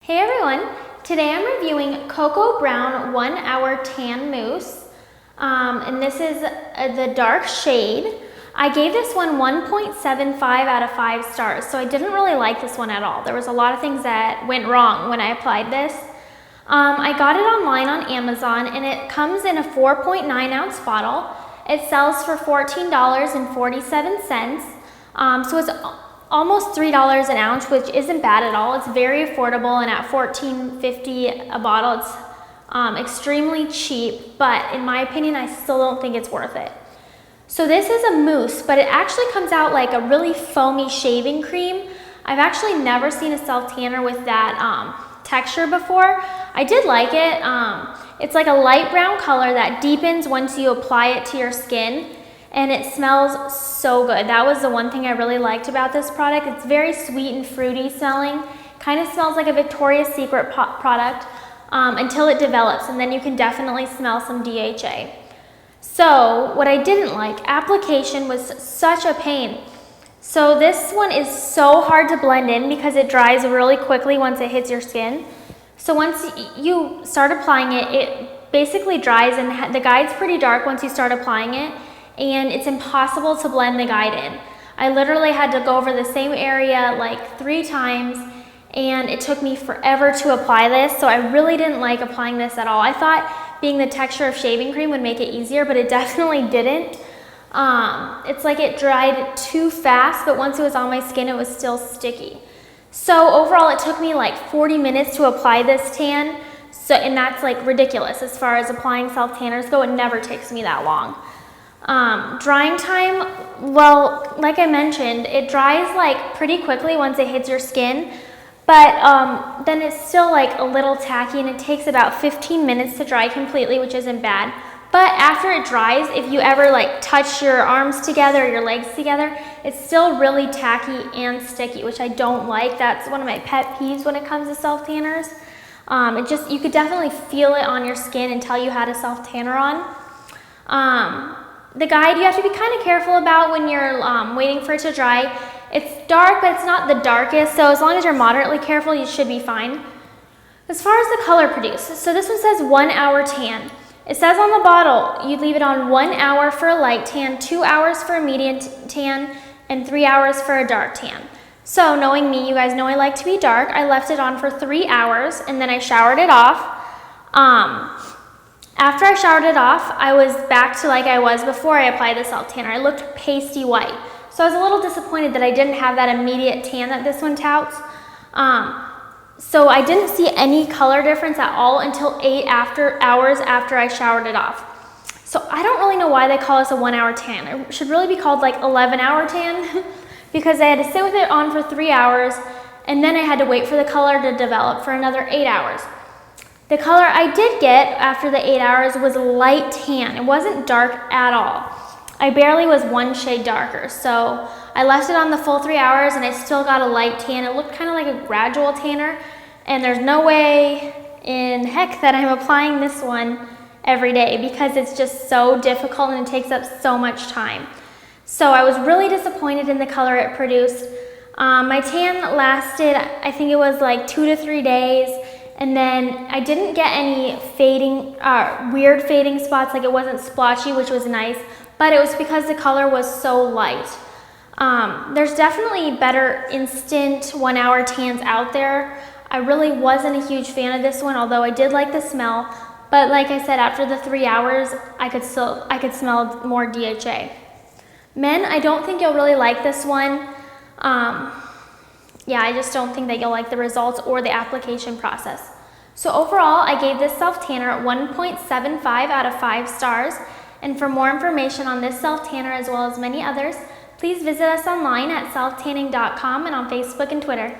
Hey everyone, today I'm reviewing Cocoa Brown 1 Hour Tan Mousse, and this is the dark shade. I gave this one 1.75 out of 5 stars, so I didn't really like this one at all. There was a lot of things that went wrong when I applied this. I got it online on Amazon, and it comes in a 4.9 ounce bottle. It sells for $14.47, so it's almost $3 an ounce, which isn't bad at all. It's very affordable, and at $14.50 a bottle, it's extremely cheap, but in my opinion, I still don't think it's worth it. So this is a mousse, but it actually comes out like a really foamy shaving cream. I've actually never seen a self-tanner with that texture before. I did like it. It's like a light brown color that deepens once you apply it to your skin, and it smells so good. That was the one thing I really liked about this product. It's very sweet and fruity smelling. Kind of smells like a Victoria's Secret product until it develops, and then you can definitely smell some DHA. So what I didn't like, application was such a pain. So this one is so hard to blend in because it dries really quickly once it hits your skin. So once you start applying it, it basically dries, and the guide's pretty dark once you start applying it, and it's impossible to blend the guide in. I literally had to go over the same area like 3 times, and it took me forever to apply this, so I really didn't like applying this at all. I thought being the texture of shaving cream would make it easier, but it definitely didn't. It's like it dried too fast, but once it was on my skin, it was still sticky. So overall, it took me like 40 minutes to apply this tan, and that's like ridiculous. As far as applying self-tanners go, it never takes me that long. Drying time, well, like I mentioned, it dries like pretty quickly once it hits your skin, but then it's still like a little tacky, and it takes about 15 minutes to dry completely, which isn't bad. But after it dries, if you ever like touch your arms together or your legs together, it's still really tacky and sticky, which I don't like. That's one of my pet peeves when it comes to self-tanners. You could definitely feel it on your skin and tell you had a self-tanner on. The guide you have to be kind of careful about when you're waiting for it to dry. It's dark, but it's not the darkest, so as long as you're moderately careful, you should be fine. As far as the color produced, so this one says 1 hour tan. It says on the bottle, you leave it on 1 hour for a light tan, 2 hours for a medium tan, and 3 hours for a dark tan. So knowing me, you guys know I like to be dark. I left it on for 3 hours, and then I showered it off. After I showered it off, I was back to like I was before I applied the self-tanner. I looked pasty white. So I was a little disappointed that I didn't have that immediate tan that this one touts. So I didn't see any color difference at all until 8 hours after I showered it off. So I don't really know why they call this a 1 hour tan. It should really be called like 11 hour tan because I had to sit with it on for 3 hours, and then I had to wait for the color to develop for another 8 hours. The color I did get after the 8 hours was light tan. It wasn't dark at all. I barely was 1 shade darker. So I left it on the full 3 hours, and I still got a light tan. It looked kind of like a gradual tanner, and there's no way in heck that I'm applying this one every day because it's just so difficult and it takes up so much time. So I was really disappointed in the color it produced. My tan lasted, I think it was like 2 to 3 days. And then I didn't get any fading, weird fading spots, like it wasn't splotchy, which was nice, but it was because the color was so light. There's definitely better instant 1 hour tans out there. I really wasn't a huge fan of this one, although I did like the smell. But like I said, after the 3 hours, I could smell more DHA. Men, I don't think you'll really like this one. Yeah, I just don't think that you'll like the results or the application process. So overall, I gave this self-tanner 1.75 out of 5 stars. And for more information on this self-tanner as well as many others, please visit us online at SelfTanning.com and on Facebook and Twitter.